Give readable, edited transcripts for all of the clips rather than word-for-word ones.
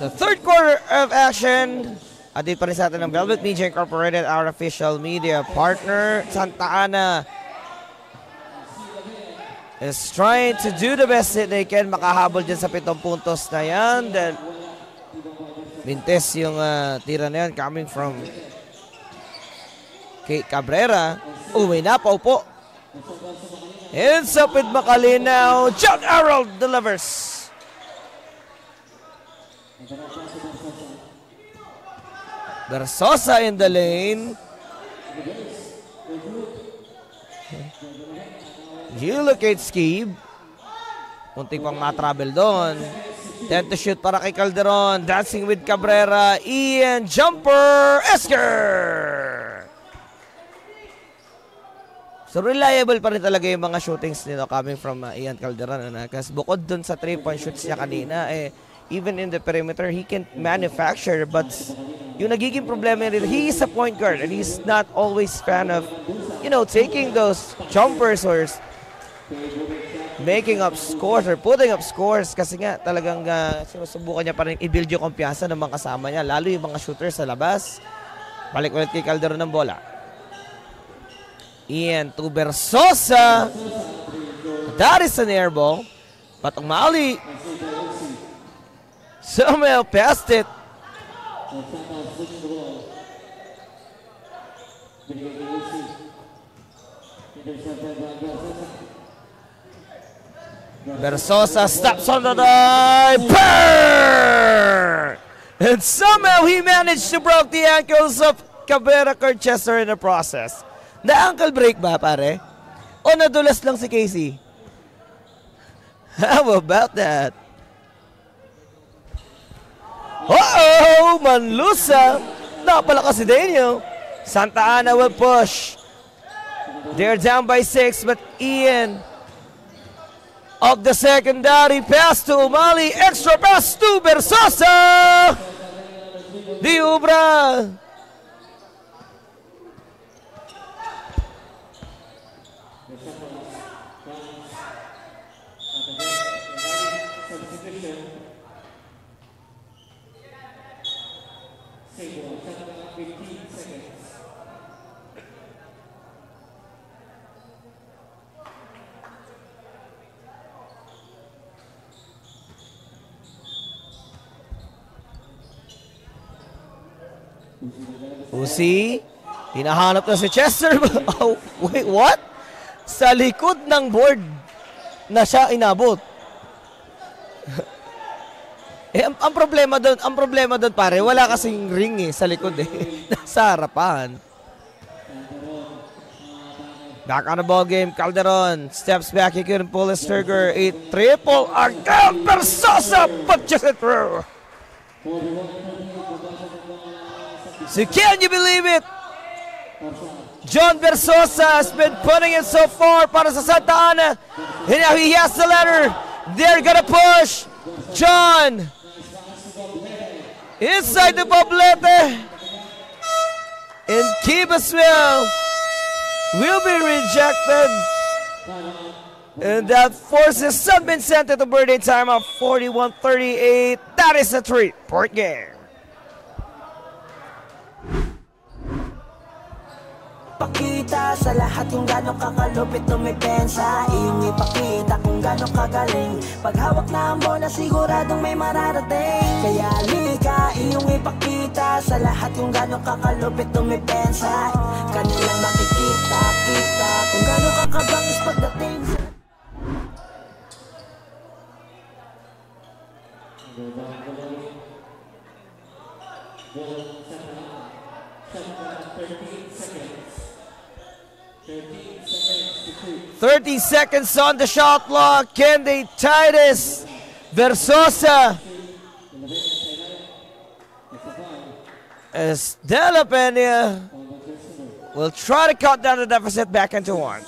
So third quarter of action. At dito pa rin sa atin ng Velvet Media Incorporated, our official media partner. Santa Ana is trying to do the best that they can. Makahabol dyan sa 7 puntos na yan. Then, Mintes yung tira na yan coming from Kate Cabrera. May napaupo. Inside Makalinaw. John Arrold delivers. Versosa in the lane. You look at Skib. Muntik pang matravel doon. Tend to shoot para kay Calderon. Dancing with Cabrera. Ian Jumper Esker. So reliable pa rin talaga yung mga shootings nito coming from Ian Calderon. Kasi bukod dun sa 3-point shoots niya kanina, even in the perimeter, he can manufacture. But yung nagiging problema rin, he is a point guard and he's not always fan of, taking those jumpers or making up scores or putting up scores kasi nga talagang sinusubukan niya pa rin i-build yung kumpiyansa ng mga kasama niya, lalo yung mga shooters sa labas. Balik ulit kay Calderon ng bola. Ian to Versosa. That is an air ball. Patong Mali. Somehow passed it. Versosa steps on the dive. Burr! And somehow he managed to break the ankles of Cabrera Corchester in the process. Na-ankle break ba, pare? O nadulas lang si Casey? How about that? Uh-oh! Manlusa! Napalakas si Daniel. Santa Ana will push. They're down by 6, but Ian of the secondary pass to Umali. Extra pass to Versosa! Diubra! Uzi, hinahanap na si Chester. Oh, wait, what? Sa likod ng board na siya inabot. Ang problema doon pare, wala kasing ring sa likod Nasa harapan. Back on the ball game, Calderon steps back, he couldn't pull his trigger. A triple again, Versosa punches it through. So can you believe it? John Versosa has been putting it so far para sa Santa Ana. And now he has the ladder. They're gonna push. John inside the Poblete. And Kibaswell will be rejected. And that forces San Vicente to birthday time of 41-38. That is a 3-point game. Pakita sa lahat kung gano'ng kakalupit tumipensa. Iyong ipakita kung gano'ng kagaling. Paghawak na ang bola siguradong may mararating. Kaya lika, iyong ipakita sa lahat kung gano'ng kakalupit tumipensa. Kanilang makikita kung gano'ng kakabangis pagdating sa... "30 seconds on the shot clock. Can they tie this?" Versosa. As De La Peña will try to cut down the deficit back into 1.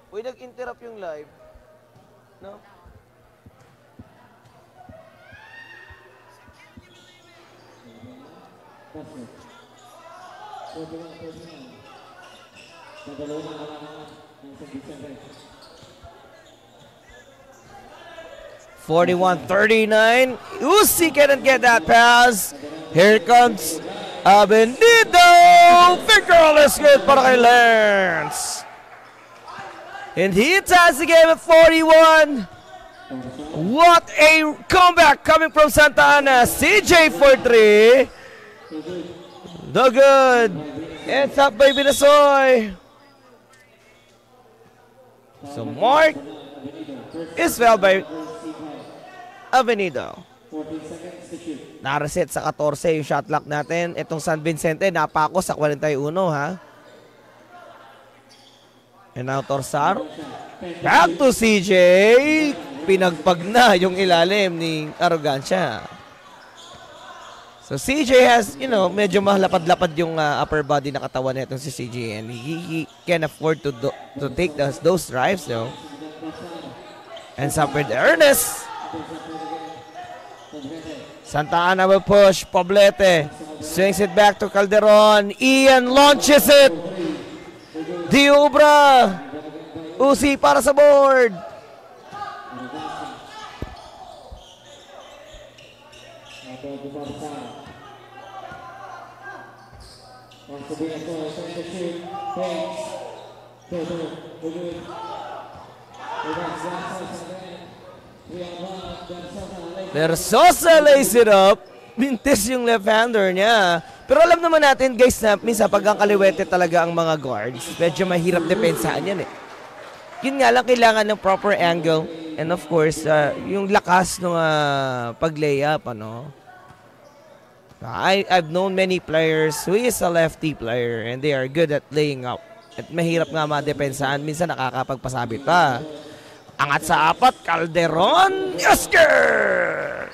Uy, nag-interrupt yung live. No? 41-39. Uzi cannot get that pass. Here comes Abenido. Victor is good para kay Lance. And he ties the game at 41. What a comeback coming from Santa Ana. CJ for 3. The good. It's up by Binasoy. So Mark is fouled by Avenido. Naraset sa 14 yung shot clock natin. Itong San Vicente napako sa 41 ha. And now Torsar. Back to CJ. Pinagpag na yung ilalim ni Arrogancia. So CJ has, you know, medyo malapad-lapad yung upper body na katawan nito si CJ, and he can afford to take those drives though. And suffered Ernest. Santa Ana will push. Poblete swings it back to Calderon. Ian launches it. Diubra. Uzi para sa board. Versosa lays it up. Mintis yung left-hander niya. Pero alam naman natin guys na minsan pag ang kaliwete talaga ang mga guards, medyo mahirap depensahan yan eh. Yun nga lang, kailangan ng proper angle and of course yung lakas ng pag-layup, ano. I've known many players who is a lefty player and they are good at laying up. At mahirap nga madepensahan, minsan nakakapagpasabit pa. Angat sa 4, Calderon, Oscar!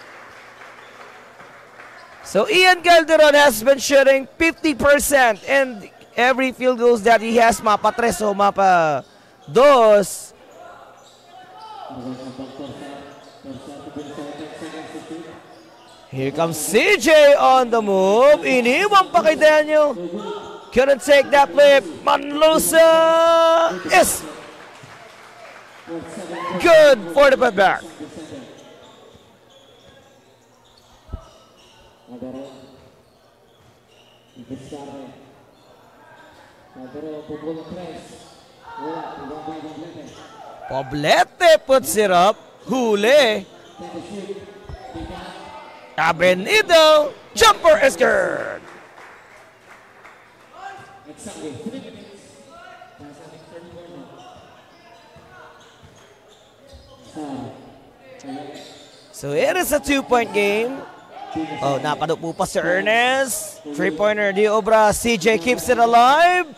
So Ian Calderon has been shooting 50% and every field goals that he has, mapa 3 o mapa 2. Here comes CJ on the move. Iniwan pa kay Daniel. Couldn't take that flip. Manlusa is good for the putback. Poblete puts it up. Huli. Abenido. Jumper is good. So it is a 2-point game. Oh, napadupo pa si Ernest. 3-pointer di Obra. CJ keeps it alive.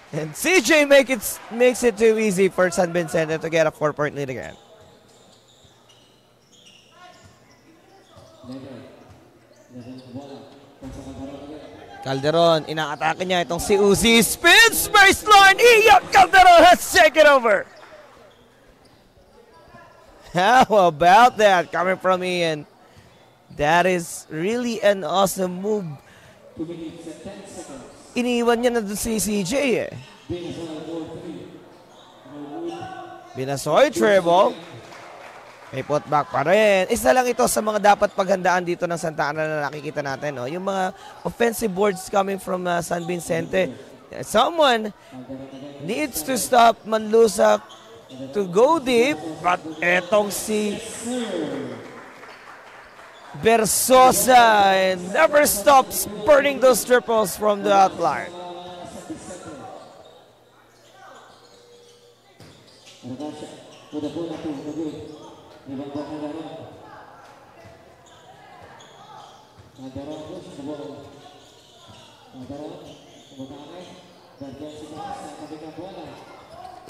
And CJ makes it too easy for San Vicente to get a 4-point lead again. Calderon, inaatake niya itong si Uzi. Spins baseline. Ian Calderon has taken over. How about that coming from Ian? That is really an awesome move. Iniwan niya na doon si CJ eh. Binasoy treble. May putback pa rin. Isa lang ito sa mga dapat paghandaan dito ng Santa Ana na nakikita natin. No? Yung mga offensive boards coming from San Vicente. Someone needs to stop Manlusak to go deep. But etong si Versosa never stops burning those triples from the outline.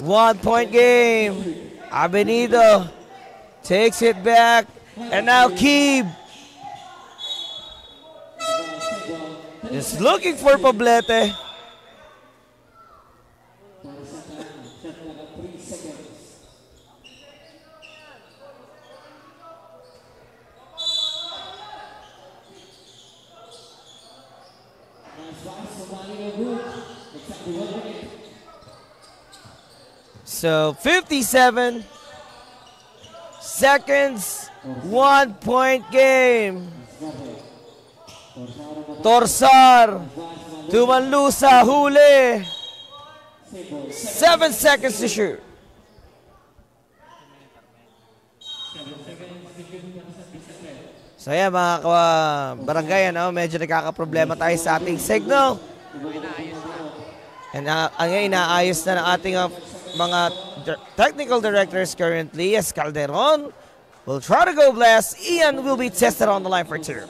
One-point game. Abenido takes it back. And now Keeb is looking for Poblete. So 57 seconds, 1-point game. Torsar, Tumanlusa, huli. 7 seconds to shoot. So yan mga barangay, medyo nagkakaproblema tayo sa ating signal. And ang inaayos na ng ating mga technical directors currently as Calderon will try to go blast. Ian will be tested on the line for 2.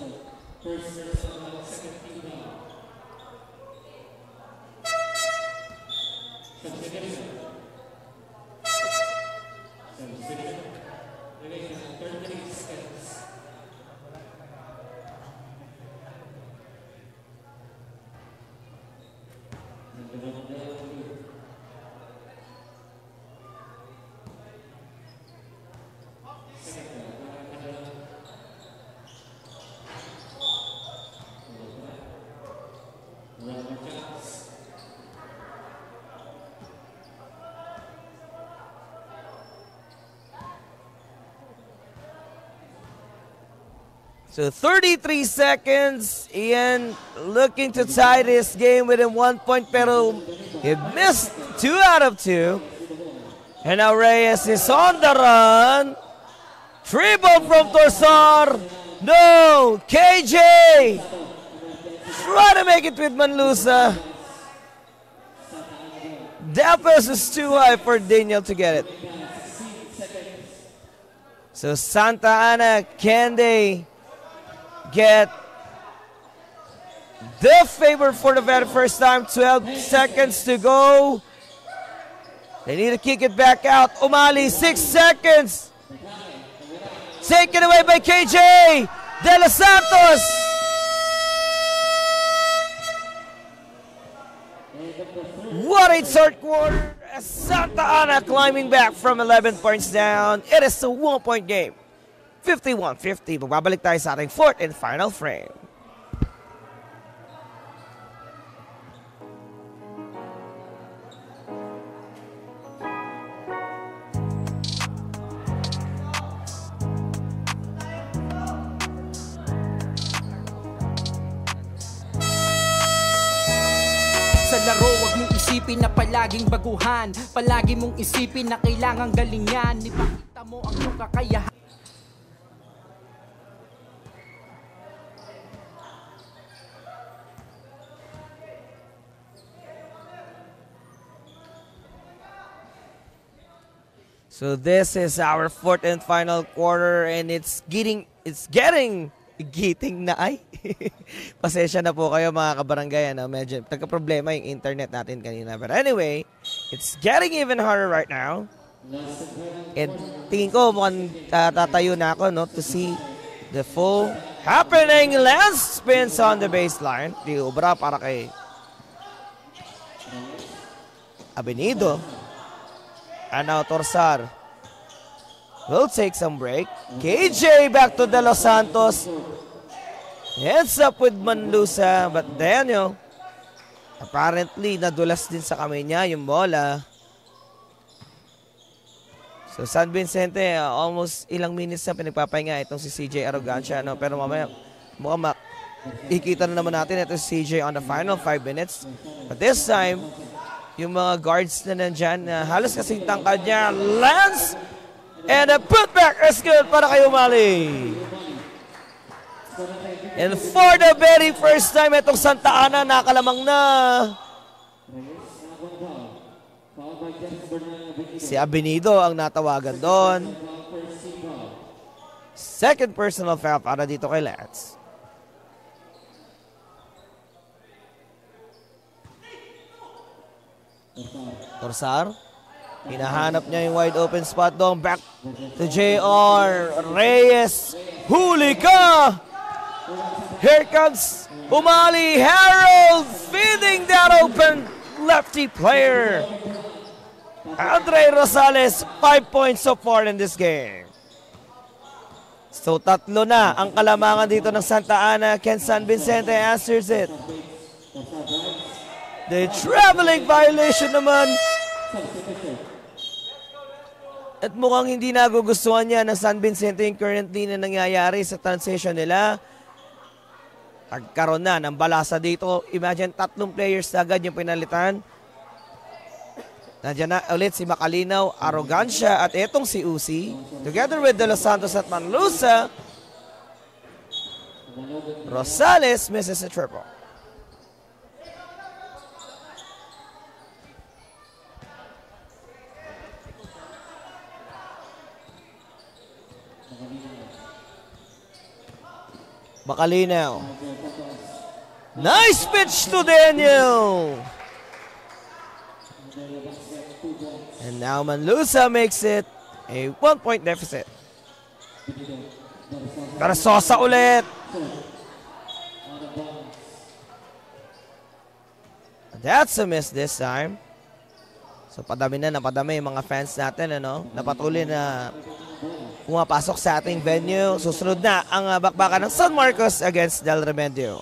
So 33 seconds. Ian looking to tie this game within 1 point, pero he missed 2 out of 2. And now Reyes is on the run. Dribble from Torsar. No! KJ! Try to make it with Manlusa. That pass is too high for Daniel to get it. So Santa Ana, can they get the favor for the very first time? 12 seconds to go. They need to kick it back out. Umali, 6 seconds. Taken away by KJ De Los Santos. What a third quarter as Santa Ana climbing back from 11 points down. It is a 1-point game. 51-50. Magbabalik tayo sa ating fourth and final frame. Sa laro, wag mong isipin na palaging baguhan. Palagi mong isipin na kailangang galingan. Ipakita mo ang iyong kakayahan. So this is our fourth and final quarter, and it's getting na ay. Pasensya na po kayo mga kabarangay, medyo nagka-problema yung internet natin kanina. But anyway, it's getting even harder right now. And tingin ko mukhang tatayo na ako to see the full happening. Lance spins on the baseline. Di ubra para kay Abenido. And now Torsar will take some break. KJ back to De Los Santos. Heads up with Manlusa, but Daniel, apparently nadulas din sa kamay niya yung bola. So San Vicente, almost ilang minutes na pinagpapahinga itong si CJ Arrogancia, pero mamaya mukhang ikita na naman natin ito si CJ on the final 5 minutes. But this time, yung mga guards na nandyan, halos kasing tangkad niya. Lance, and a putback is good para kay Umali. And for the very first time, itong Santa Ana nakalamang na. Si Abenido ang natawagan doon. Second personal foul para dito kay Lance. Torsar, hinahanap niya yung wide open spot doon. Back to JR. Reyes, huli ka! Here comes Umali. Harold feeding that open lefty player. Andre Rosales, 5 points so far in this game. So 3 na ang kalamangan dito ng Santa Ana. Can San Vicente answers it? The traveling violation naman. At mukhang hindi nagugustuhan niya ng San Vicente yung currently na nangyayari sa transition nila. Nagkaroon na ng balasa dito. Imagine 3 players na agad yung pinalitan. Nandiyan na ulit si Macalinaw, Arrogancia at etong si Uzi. Together with De Los Santos at Manlusa. Rosales misses a triple. Macalinaw. Nice pitch to Daniel. And now Manlusa makes it a 1-point deficit. Versosa ulit. That's a miss this time. So padami na napadami yung mga fans natin, ano? Napatuloy na pumapasok sa ating venue. Susunod na ang bakbakan ng San Marcos against Del Remedio.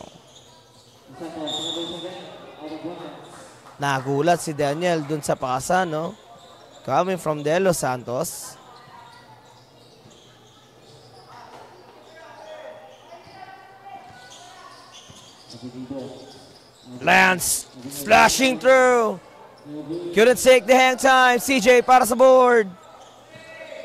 Nagulat si Daniel dun sa pasa, no? Coming from De Los Santos. Lance slashing through. Couldn't take the hang time. CJ para sa board.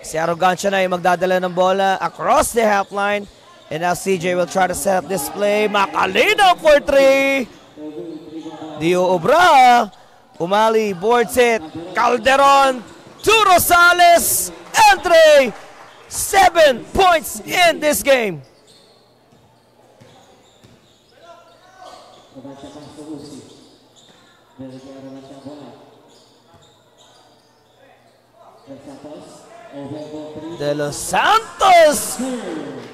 Si Arrogancia na yung magdadala ng bola across the half line. And now CJ will try to set up this play. Macalinaw for 3. Dio Obra. Umali boards it. Calderon to Rosales. Entre 7 points in this game. De Los Santos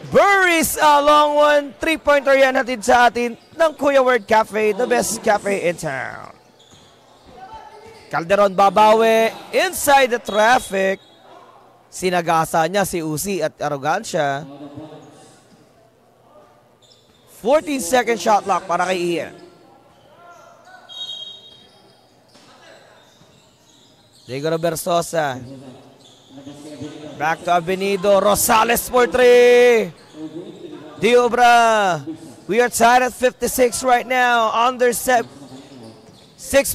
buries a long one. 3-pointer yan hatid sa atin ng Kuya Word Cafe, the best cafe in town. Calderon babawi inside the traffic. Sinagasa niya si Uzi at Arrogancia. 14-second shot clock para kay Ian. Diego Versosa. Back to Avenido. Rosales for 3. Diobra. We are tied at 56 right now. Under 6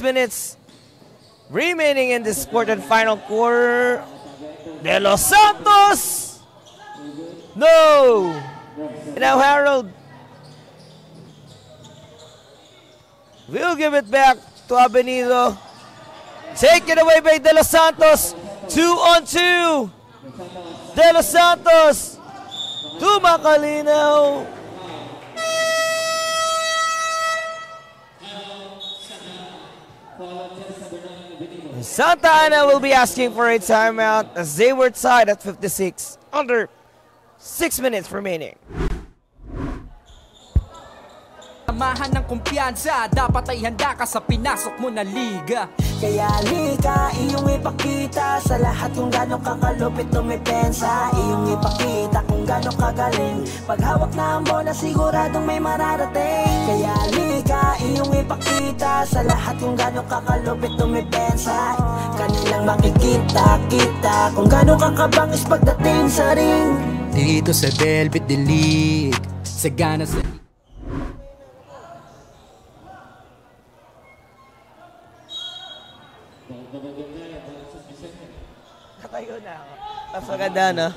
minutes remaining in this fourth and final quarter. De Los Santos. No. And now Harold will give it back to Avenido. Take it away by De Los Santos. 2-on-2. De Los Santos to Macalinaw. Santa Ana will be asking for a timeout as they were tied at 56. Under 6 minutes remaining. Samahan ng kumpiyansa, dapat ay handa ka sa pinasok mo na liga. Kaya lika, iyong ipakita sa lahat kung gano'ng kakalupit tumipensa. Iyong ipakita kung gano'ng kagaling. Paghawak na ang bola, siguradong may mararating. Kaya lika, iyong ipakita sa lahat kung gano'ng kakalupit tumipensa. Kanilang makikita-kita kung gano'ng kakabangis pagdating sa ring. Dito sa Velvet League, sagana sa... Nakatayo na ako. Mas maganda, no?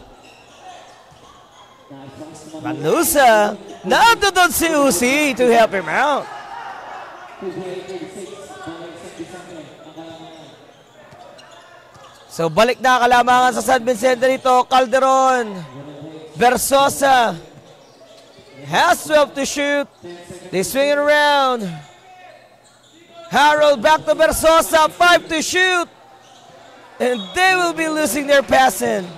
Manlusa. Nandun si Uzi to help him out. So balik na kalamangan sa San Vicente nito. Calderon. Versosa. Has 12 to shoot. They swing it around. Harold back to Versosa. 5 to shoot. And they will be losing their passing.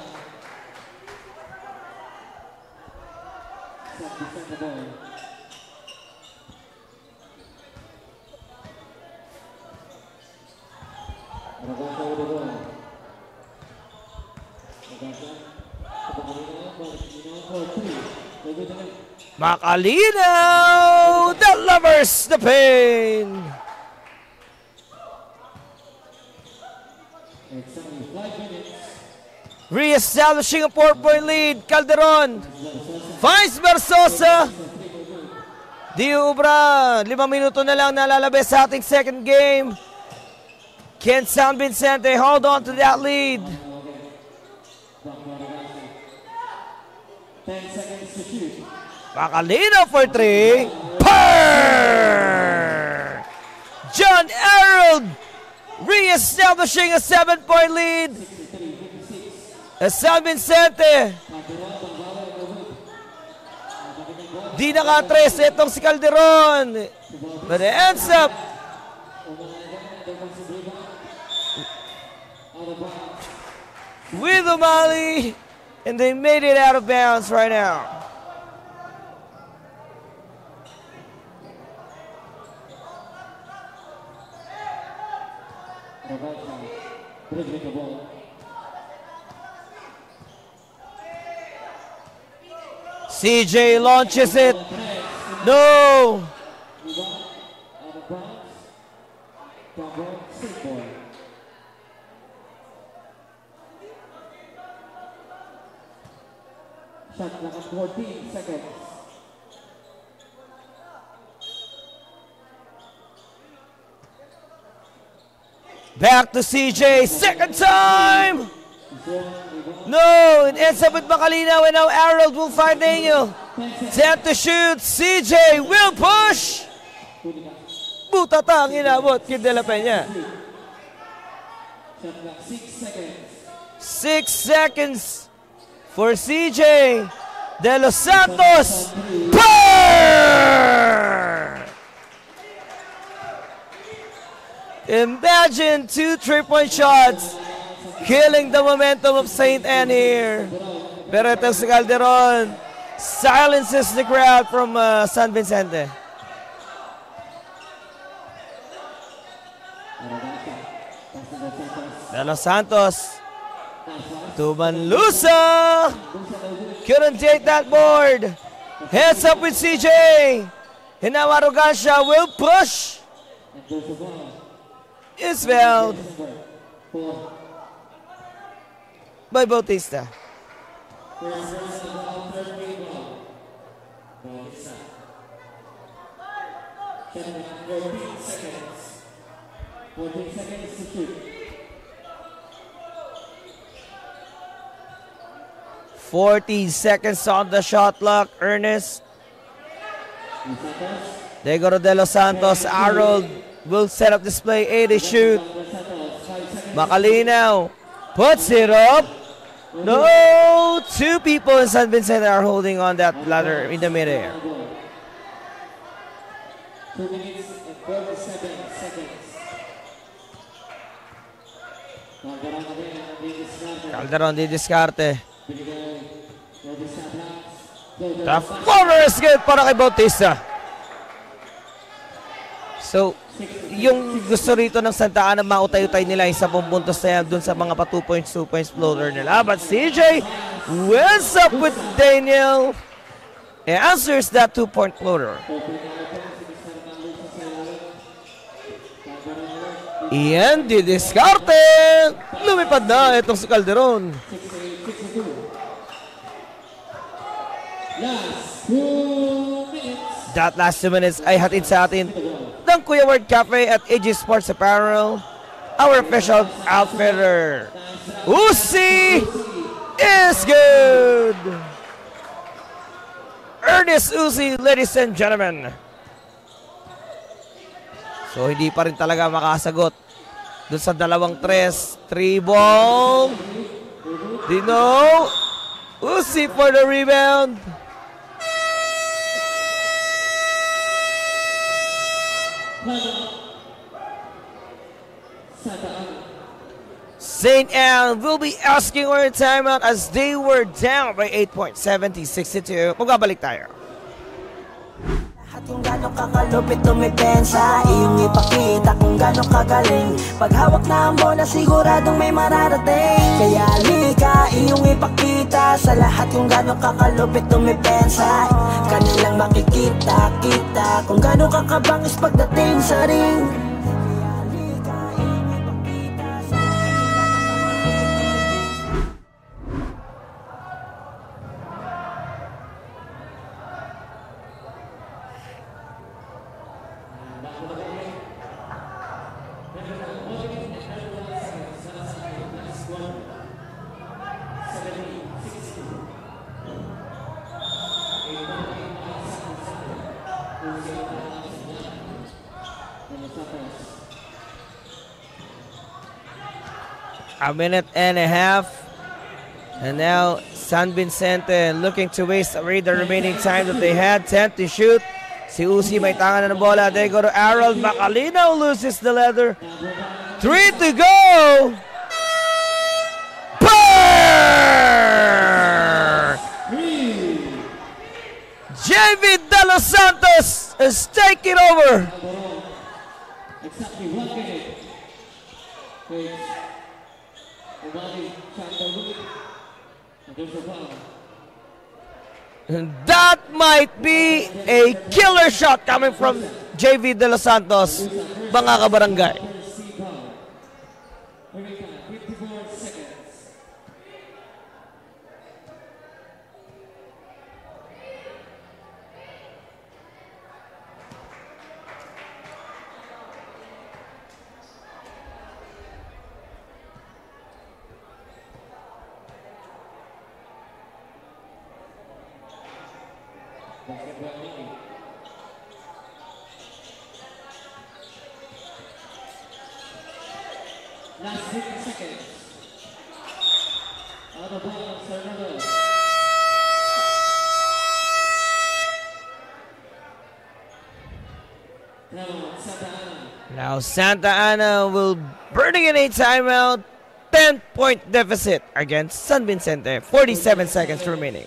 Macalinaw delivers the pain. Re-establishing a 4-point lead. Calderon finds Versosa. Di ubra. 5 minuto na lang nalalabas sa ating second game. Can San Vicente hold on to that lead? 10 seconds to shoot. Bacalino for 3. John Harold re-establishing a 7-point lead. San Vicente. Di naka-tres itong si Calderon. But it ends up with O'Malley. And they made it out of bounds right now. CJ launches it. No. Shot clock at 14 seconds. Back to CJ, second time! No, it ends up with Bacalina and now Harold will find Daniel. 10 to shoot, CJ will push! Butata ang inabot, Kid De La Peña. Shot clock 6 seconds. 6 seconds for CJ De Los Santos. Burr! Imagine 2 3-point shots killing the momentum of St. Anne here. Pero ito si Calderon silences the crowd from San Vicente. De Los Santos to Manlusa. Couldn't take that board. Heads up with CJ. And now Arrogancia will push. Is fouled by Bautista. Fourteen seconds on the shot clock. Ernest. They go to De Los Santos. Harold will set up display. 80 shoot. Bacalino puts it up. No, 2 people in San Vicente are holding on that ladder in the midair. 2 minutes and 47 seconds. Calderon di diskarte. The floater is good para kay Bautista. So, yung gusto rito ng Santa Ana, mautay-utay nila yung 10 puntos na yan dun sa mga pa 2 points floater nila. But CJ wins up with Daniel. He answers that 2-point floater. Ian di diskarte. Lumipad na itong si Calderon. That last 2 minutes ay hatid sa atin ng Kuya Ward Cafe at AG Sports Apparel, our official outfitter. Uzi is good! Ernest Uzi, ladies and gentlemen. So hindi pa rin talaga makasagot doon sa 2 3 ball. Dino Uzi for the rebound. St. Anne will be asking for a timeout as they were down by 8 points, 70-62. Magbabalik tayo. At kung gano'ng kakalupit tumipensa, iyong ipakita kung gano'ng kagaling. Paghawak na ang bola siguradong may mararating. Kaya lika, iyong ipakita sa lahat kung gano'ng kakalupit tumipensa. Kanilang makikita, kita kung gano'ng kakabangis pagdating sa ring. Kaya lika, iyong ipakita sa lahat kung gano'ng kakalupit tumipensa. A minute and a half. And now San Vicente looking to waste away the remaining time that they had. 10 to shoot. Si Uzi may tanga na ng bola. They go to Harold. Macalino loses the leather. 3 to go. Burr! JV De Los Santos is taking over. Exactly 1 minute. Please. Umali, Chantalud. And there's a foul. And that might be a killer shot coming from JV De Los Santos, mga kabarangay. First foul. Hurricane, 54 seconds. Last 50 seconds. Out of bounds, Fernando. Now Santa Ana will burning in a timeout. 10-point deficit against San Vicente. 47 seconds remaining.